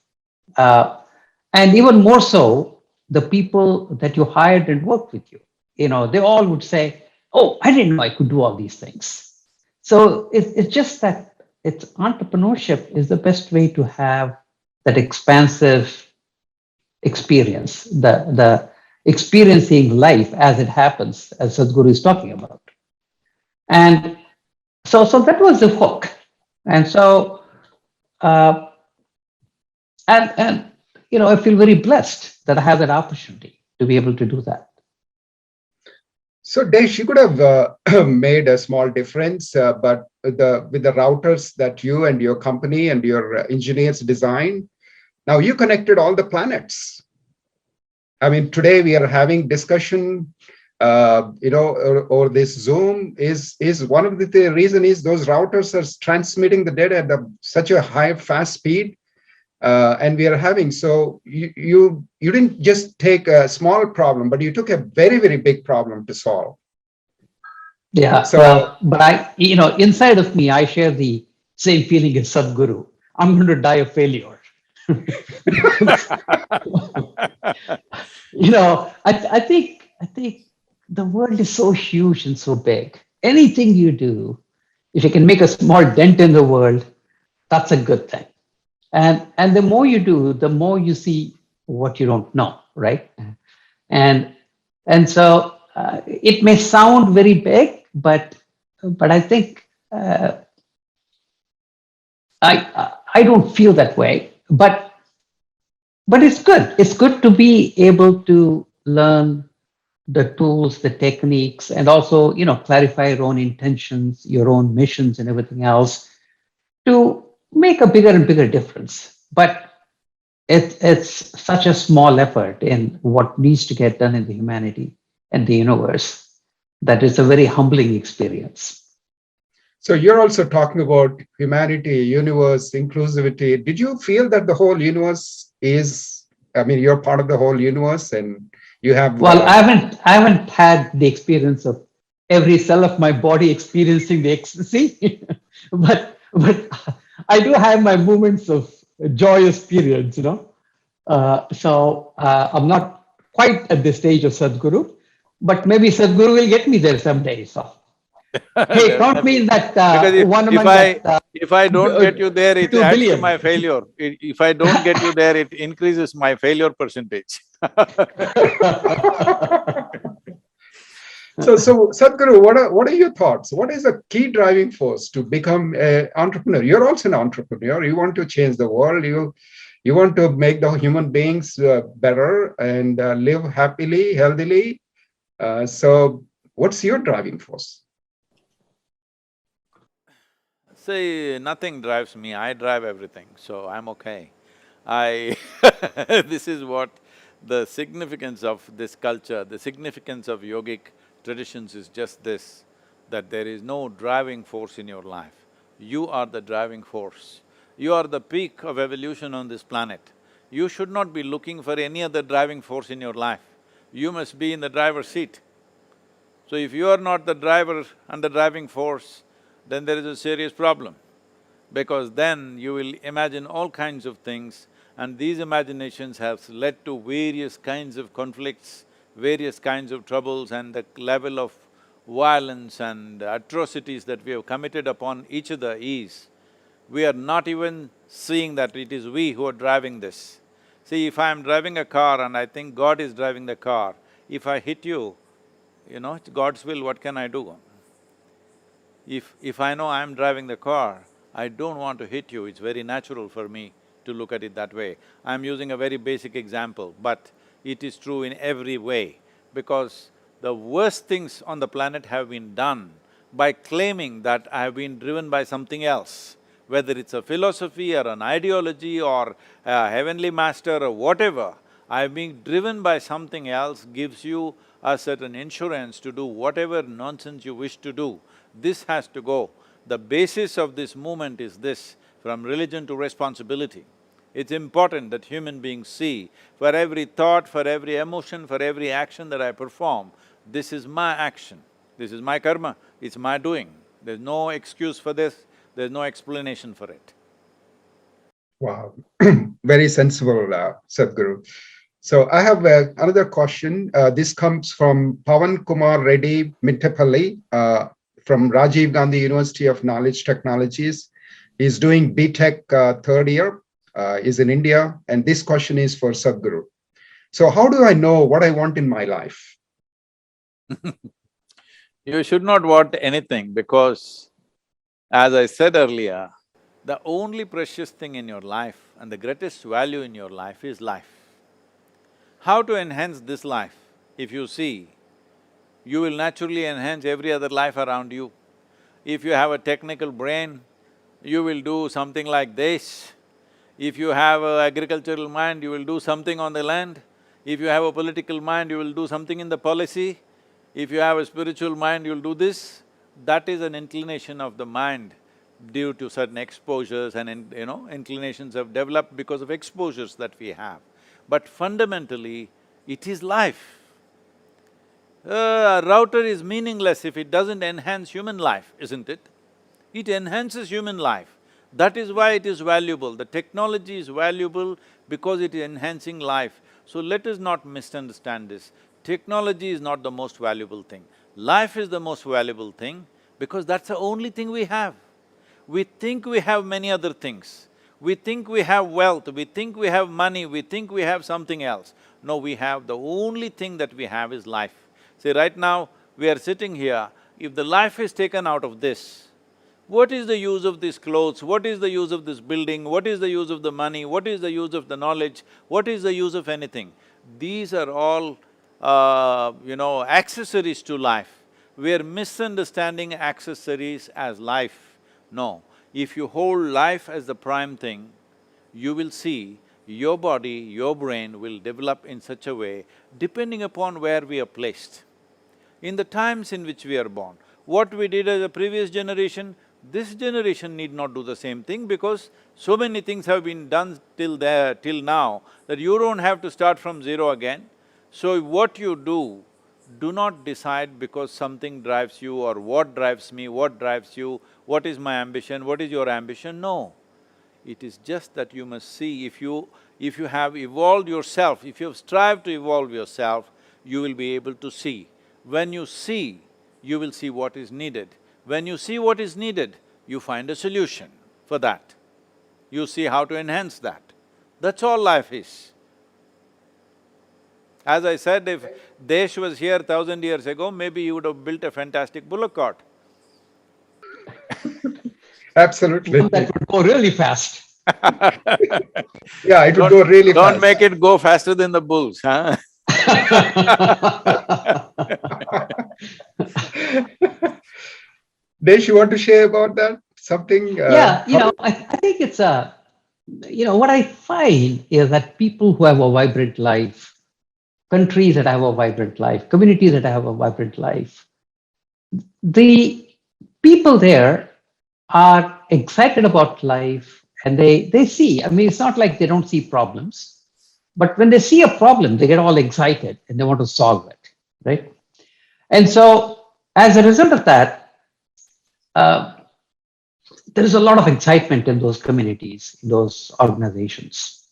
And even more so, the people that you hired and worked with you, they all would say, oh, I didn't know I could do all these things. So it's just that entrepreneurship is the best way to have that expansive experience. experiencing life as it happens, as Sadhguru is talking about. And so that was the hook. And so, uh, and I feel very blessed that I have that opportunity to be able to do that.
So Desh, you could have made a small difference, but with the routers that you and your company and your engineers designed, now you connected all the planets. I mean, today we are having discussion, or this Zoom is one of the reason is those routers are transmitting the data at such a high, fast speed. And we are having, so you didn't just take a small problem, but you took a very, very big problem to solve.
Yeah,
So,
well, but inside of me, I share the same feeling as Sadhguru. I'm going to die of failure. I think the world is so huge and so big. Anything you do, if you can make a small dent in the world, that's a good thing. And the more you do, the more you see what you don't know, right? And so it may sound very big, but I think I don't feel that way. But it's good. It's good to be able to learn the tools, the techniques, and also clarify your own intentions, your own missions, and everything else to make a bigger and bigger difference. But it's such a small effort in what needs to get done in the humanity and the universe that it's a very humbling experience.
So you're also talking about humanity, universe, inclusivity. Did you feel that the whole universe is, you're part of the whole universe and you have...
Well, I haven't had the experience of every cell of my body experiencing the ecstasy, but I do have my moments of joyous periods, So I'm not quite at the stage of Sadhguru, but maybe Sadhguru will get me there someday. So, hey, count me in that
because
one among that.
If I don't get you there, it
2
adds to
billion.
my failure. If I don't get you there, it increases my failure percentage.
So Sadhguru, what are your thoughts? What is the key driving force to become an entrepreneur? You're also an entrepreneur. You want to change the world. You want to make the human beings better and live happily, healthily. So what's your driving force?
See, nothing drives me, I drive everything, so I'm okay. This is what the significance of this culture, the significance of yogic traditions is just this, that there is no driving force in your life. You are the driving force. You are the peak of evolution on this planet. You should not be looking for any other driving force in your life. You must be in the driver's seat. So if you are not the driver and the driving force, then there is a serious problem, because then you will imagine all kinds of things, and these imaginations have led to various kinds of conflicts, various kinds of troubles, and the level of violence and atrocities that we have committed upon each other is, we are not even seeing that it is we who are driving this. See, if I am driving a car and I think God is driving the car, if I hit you, it's God's will, what can I do? If I know I'm driving the car, I don't want to hit you, it's very natural for me to look at it that way. I'm using a very basic example, but it is true in every way, because the worst things on the planet have been done by claiming that I have been driven by something else, whether it's a philosophy or an ideology or a heavenly master or whatever. I've been driven by something else gives you a certain insurance to do whatever nonsense you wish to do. This has to go. The basis of this movement is this, from religion to responsibility. It's important that human beings see, for every thought, for every emotion, for every action that I perform, this is my action, this is my karma, it's my doing. There's no excuse for this, there's no explanation for it.
Wow, very sensible, Sadhguru. So I have another question. This comes from Pawan Kumar Reddy Mittapalli, from Rajiv Gandhi University of Knowledge Technologies. He's doing BTech third year, is in India, and this question is for Sadhguru. So how do I know what I want in my life?
You should not want anything because, as I said earlier, the only precious thing in your life and the greatest value in your life is life. How to enhance this life? If you see, you will naturally enhance every other life around you. If you have a technical brain, you will do something like this. If you have an agricultural mind, you will do something on the land. If you have a political mind, you will do something in the policy. If you have a spiritual mind, you'll do this. That is an inclination of the mind due to certain exposures and inclinations have developed because of exposures that we have. But fundamentally, it is life. A router is meaningless if it doesn't enhance human life, isn't it? It enhances human life. That is why it is valuable. The technology is valuable because it is enhancing life. So let us not misunderstand this. Technology is not the most valuable thing. Life is the most valuable thing because that's the only thing we have. We think we have many other things. We think we have wealth, we think we have money, we think we have something else. No, we have… the only thing that we have is life. See, right now, we are sitting here, if the life is taken out of this, what is the use of these clothes? What is the use of this building? What is the use of the money? What is the use of the knowledge? What is the use of anything? These are all, accessories to life. We are misunderstanding accessories as life. No, if you hold life as the prime thing, you will see your body, your brain will develop in such a way depending upon where we are placed. In the times in which we are born, what we did as a previous generation, this generation need not do the same thing because so many things have been done till now, that you don't have to start from zero again. So what you do not decide because something drives you or what drives me, what drives you, what is my ambition, what is your ambition, no. It is just that you must see, if you have evolved yourself, if you have strived to evolve yourself, you will be able to see. When you see, you will see what is needed. When you see what is needed, you find a solution for that. You see how to enhance that. That's all life is. As I said, if Desh was here 1,000 years ago, maybe he would have built a fantastic bullock cart.
Absolutely.
One that would go really fast.
Yeah, it would go really fast.
Don't make it go faster than the bulls, huh?
Desh, you want to share about that? Something?
Yeah, I think it's what I find is that people who have a vibrant life, countries that have a vibrant life, communities that have a vibrant life, the people there are excited about life and they see, it's not like they don't see problems, but when they see a problem, they get all excited and they want to solve it, right? And so as a result of that, there is a lot of excitement in those communities, in those organizations.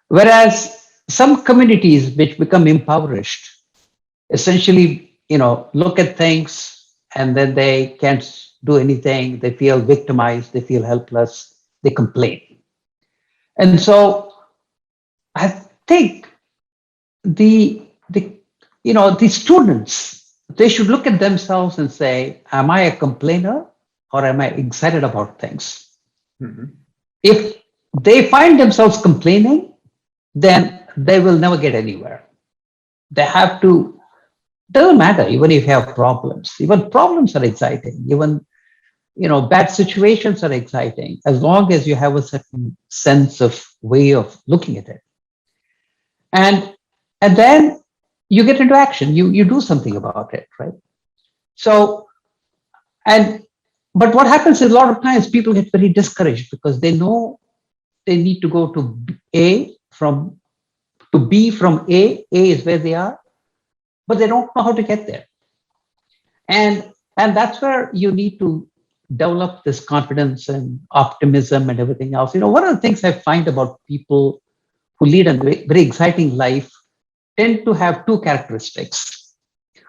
Whereas some communities which become impoverished, essentially, look at things and then they can't do anything, they feel victimized, they feel helpless, they complain. And so I think the students, they should look at themselves and say, am I a complainer or am I excited about things?
Mm-hmm.
If they find themselves complaining, then they will never get anywhere. They have to, doesn't matter even if you have problems. Even problems are exciting. Even, bad situations are exciting as long as you have a certain sense of way of looking at it. And then you get into action. You do something about it, right? So, but what happens is a lot of times people get very discouraged because they know they need to go to B from A. A is where they are, but they don't know how to get there. And that's where you need to develop this confidence and optimism and everything else. One of the things I find about people who lead a very exciting life tend to have two characteristics.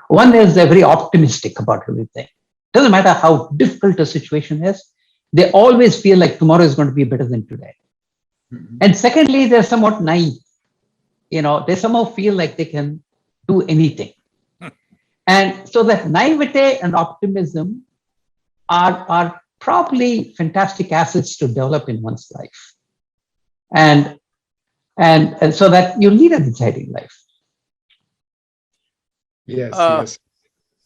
One is they're very optimistic about everything. Doesn't matter how difficult a situation is, they always feel like tomorrow is going to be better than today. Mm-hmm. And secondly, they're somewhat naive. they somehow feel like they can do anything. And so that naivete and optimism are probably fantastic assets to develop in one's life. And so that you lead an exciting life.
Yes,
Uh,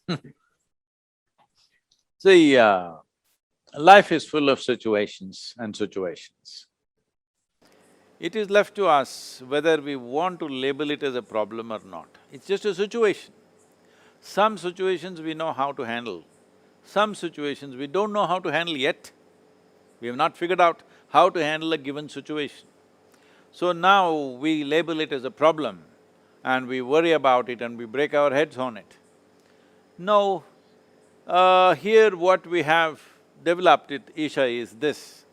yes.
See, life is full of situations and situations. It is left to us whether we want to label it as a problem or not. It's just a situation. Some situations we know how to handle, some situations we don't know how to handle yet. We have not figured out how to handle a given situation. So now we label it as a problem and we worry about it and we break our heads on it. No, here what we have developed at Isha is this.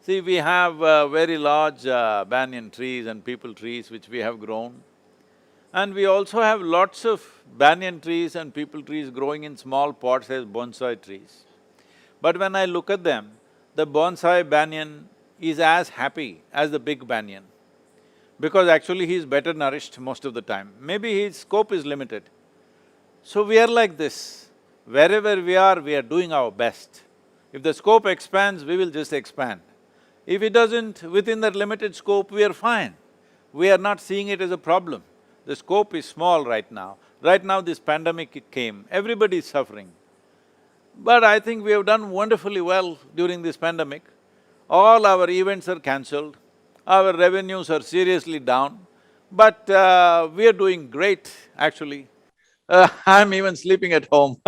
See, we have very large banyan trees and peepal trees which we have grown. And we also have lots of banyan trees and peepal trees growing in small pots as bonsai trees. But when I look at them, the bonsai banyan is as happy as the big banyan, because actually he is better nourished most of the time. Maybe his scope is limited. So we are like this. Wherever we are doing our best. If the scope expands, we will just expand. If it doesn't, within that limited scope, we are fine. We are not seeing it as a problem. The scope is small right now. Right now this pandemic came, everybody is suffering. But I think we have done wonderfully well during this pandemic. All our events are cancelled, our revenues are seriously down, but we are doing great, actually. I'm even sleeping at home.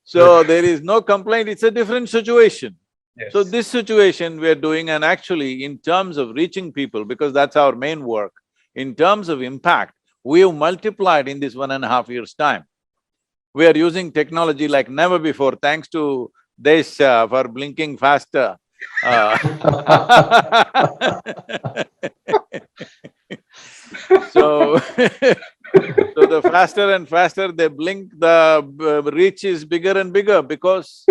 So there is no complaint, it's a different situation.
Yes.
So this situation we are doing, and actually in terms of reaching people, because that's our main work, in terms of impact, we have multiplied in this 1.5 years' time. We are using technology like never before, thanks to Desh for blinking faster. So so the faster and faster they blink, the reach is bigger and bigger, because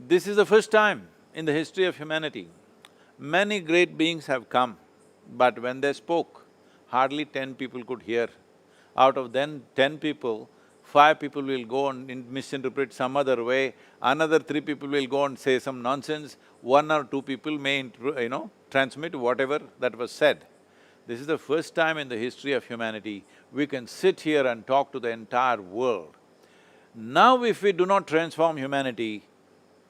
this is the first time in the history of humanity. Many great beings have come, but when they spoke, hardly 10 people could hear. Out of then 10 people, 5 people will go and misinterpret some other way, another 3 people will go and say some nonsense, 1 or 2 people may transmit whatever that was said. This is the first time in the history of humanity we can sit here and talk to the entire world. Now if we do not transform humanity,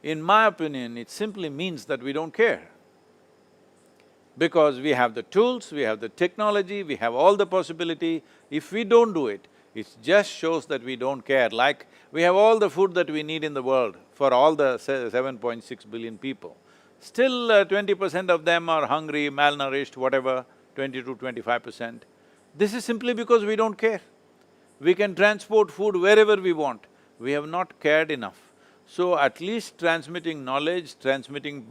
in my opinion, it simply means that we don't care. Because we have the tools, we have the technology, we have all the possibility. If we don't do it, it just shows that we don't care. Like, we have all the food that we need in the world for all the 7.6 billion people. Still 20% of them are hungry, malnourished, whatever, 20 to 25%. This is simply because we don't care. We can transport food wherever we want. We have not cared enough. So at least transmitting knowledge, transmitting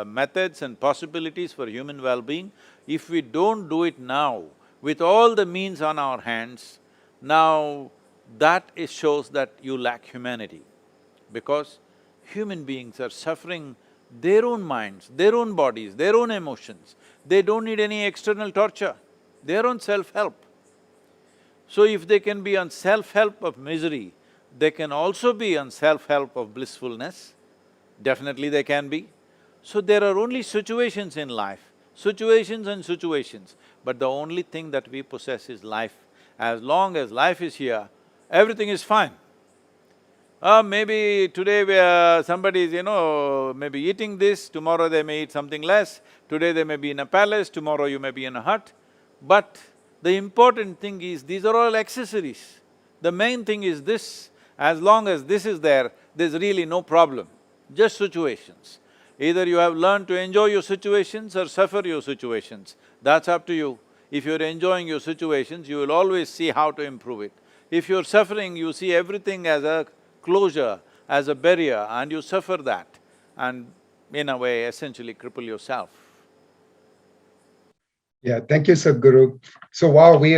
methods and possibilities for human well-being, if we don't do it now, with all the means on our hands, now that shows that you lack humanity. Because human beings are suffering their own minds, their own bodies, their own emotions. They don't need any external torture, their own self-help. So if they can be on self-help of misery, they can also be on self-help of blissfulness. Definitely they can be. So there are only situations in life, situations and situations, but the only thing that we possess is life. As long as life is here, everything is fine. Maybe today somebody is, maybe eating this, tomorrow they may eat something less, today they may be in a palace, tomorrow you may be in a hut. But the important thing is, these are all accessories. The main thing is this, as long as this is there, there's really no problem, just situations. Either you have learned to enjoy your situations or suffer your situations, that's up to you. If you're enjoying your situations, you will always see how to improve it. If you're suffering, you see everything as a closure, as a barrier, and you suffer that, and in a way, essentially cripple yourself.
Yeah, thank you, Sadhguru. So wow, we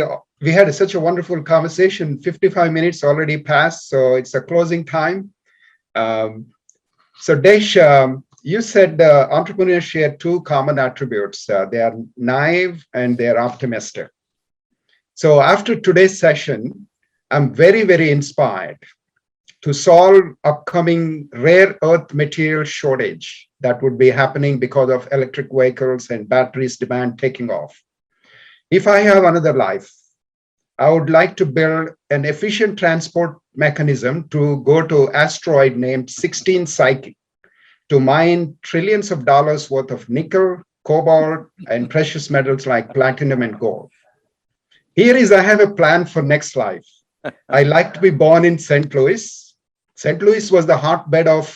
had such a wonderful conversation. 55 minutes already passed, so it's a closing time. So Desh, You said entrepreneurs share two common attributes. They are naive and they are optimistic. So after today's session, I'm very, very inspired to solve upcoming rare earth material shortage that would be happening because of electric vehicles and batteries demand taking off. If I have another life, I would like to build an efficient transport mechanism to go to asteroid named 16 Psyche to mine trillions of dollars worth of nickel, cobalt, and precious metals like platinum and gold. Here is, I have a plan for next life. I like to be born in St. Louis. St. Louis was the hotbed of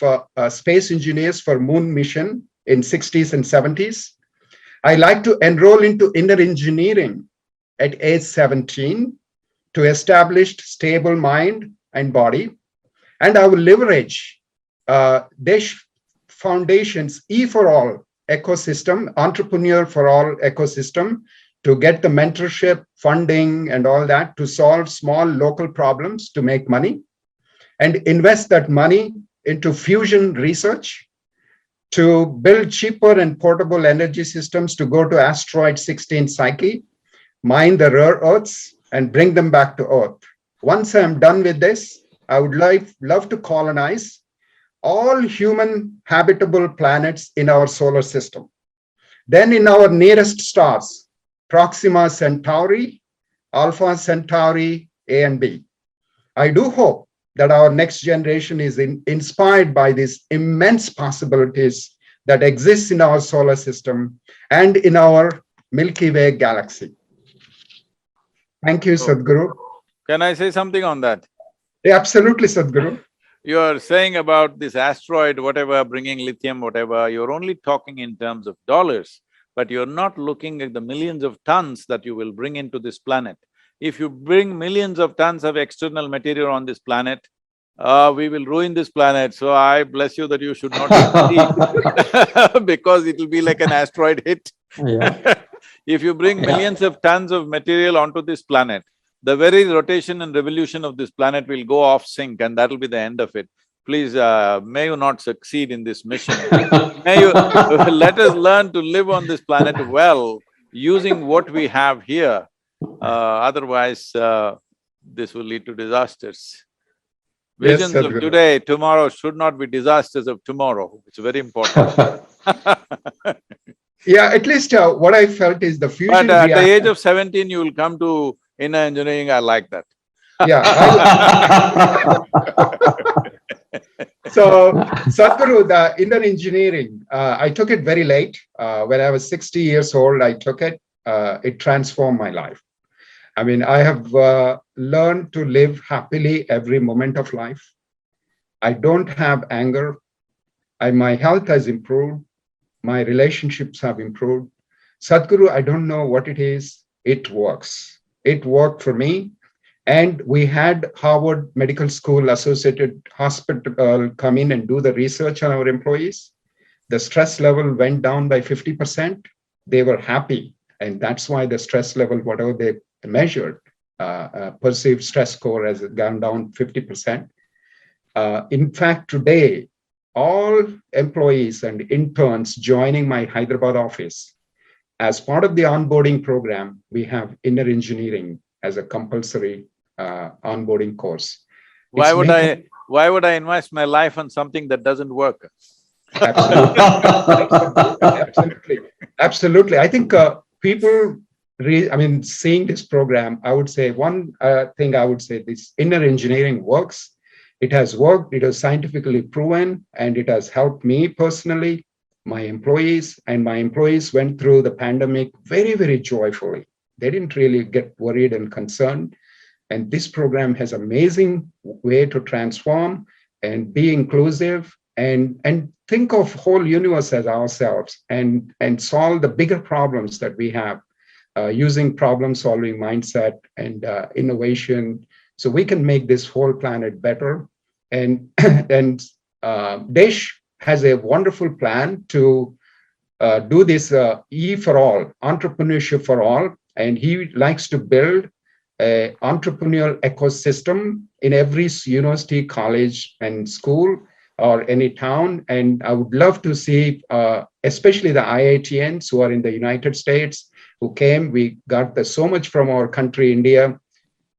space engineers for moon mission in 60s and 70s. I like to enroll into inner engineering at age 17 to establish stable mind and body. And I will leverage Desh Foundation's E for All ecosystem, entrepreneur for all ecosystem, to get the mentorship, funding, and all that to solve small local problems to make money, and invest that money into fusion research to build cheaper and portable energy systems to go to asteroid 16 Psyche, mine the rare earths, and bring them back to Earth. Once I'm done with this, I would love to colonize all human habitable planets in our solar system. Then in our nearest stars, Proxima Centauri, Alpha Centauri A and B. I do hope that our next generation is inspired by these immense possibilities that exist in our solar system and in our Milky Way galaxy. Thank you, Sadhguru.
Can I say something on that?
Yeah, absolutely, Sadhguru.
You are saying about this asteroid, whatever, bringing lithium, whatever, you're only talking in terms of dollars, but you're not looking at the millions of tons that you will bring into this planet. If you bring millions of tons of external material on this planet, we will ruin this planet, so I bless you that you should not succeed because it will be like an asteroid hit.
Yeah.
If you bring millions of tons of material onto this planet, the very rotation and revolution of this planet will go off sync and that'll be the end of it. Please, may you not succeed in this mission. May you… let us learn to live on this planet well, using what we have here. Otherwise, this will lead to disasters. Visions
Yes,
of
Sadhguru.
today, tomorrow should not be disasters of tomorrow. It's very important.
Yeah, at least what I felt is the fusion
But at the
reactor.
age of 17, you will come to inner engineering, I like that.
Yeah. So, Sadhguru, the inner engineering, I took it very late. When I was 60 years old, I took it. It transformed my life. I mean, I have learned to live happily every moment of life. I don't have anger. My health has improved. My relationships have improved. Sadhguru, I don't know what it is. It works. It worked for me. And we had Harvard Medical School Associated Hospital come in and do the research on our employees. The stress level went down by 50%. They were happy. And that's why the stress level, whatever they measured, perceived stress score has gone down 50%. In fact, today, all employees and interns joining my Hyderabad office, as part of the onboarding program, we have inner engineering as a compulsory onboarding course.
Why would I invest my life on something that doesn't work?
Absolutely. Absolutely. Absolutely. I think people, seeing this program, I would say one thing I would say, this inner engineering works. It has worked, it is scientifically proven, and it has helped me personally, my employees, and my employees went through the pandemic very, very joyfully. They didn't really get worried and concerned. And this program has amazing way to transform and be inclusive and think of whole universe as ourselves and solve the bigger problems that we have using problem-solving mindset and innovation. So we can make this whole planet better. And Desh has a wonderful plan to do this E for all, entrepreneurship for all. And he likes to build an entrepreneurial ecosystem in every university, college, and school or any town. And I would love to see, especially the IITians who are in the United States, who came. We got so much from our country, India.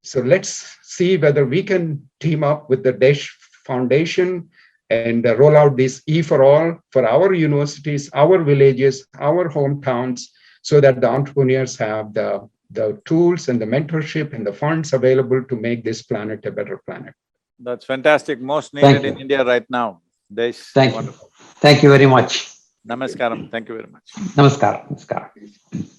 So let's see whether we can team up with the Desh Foundation and roll out this E for All for our universities, our villages, our hometowns, so that the entrepreneurs have the tools and the mentorship and the funds available to make this planet a better planet.
That's fantastic, most
Thank
needed in
you.
India right now. Desh,
Thank you.
wonderful.
Thank you very much.
Namaskaram, thank you very much.
Namaskar. Namaskar.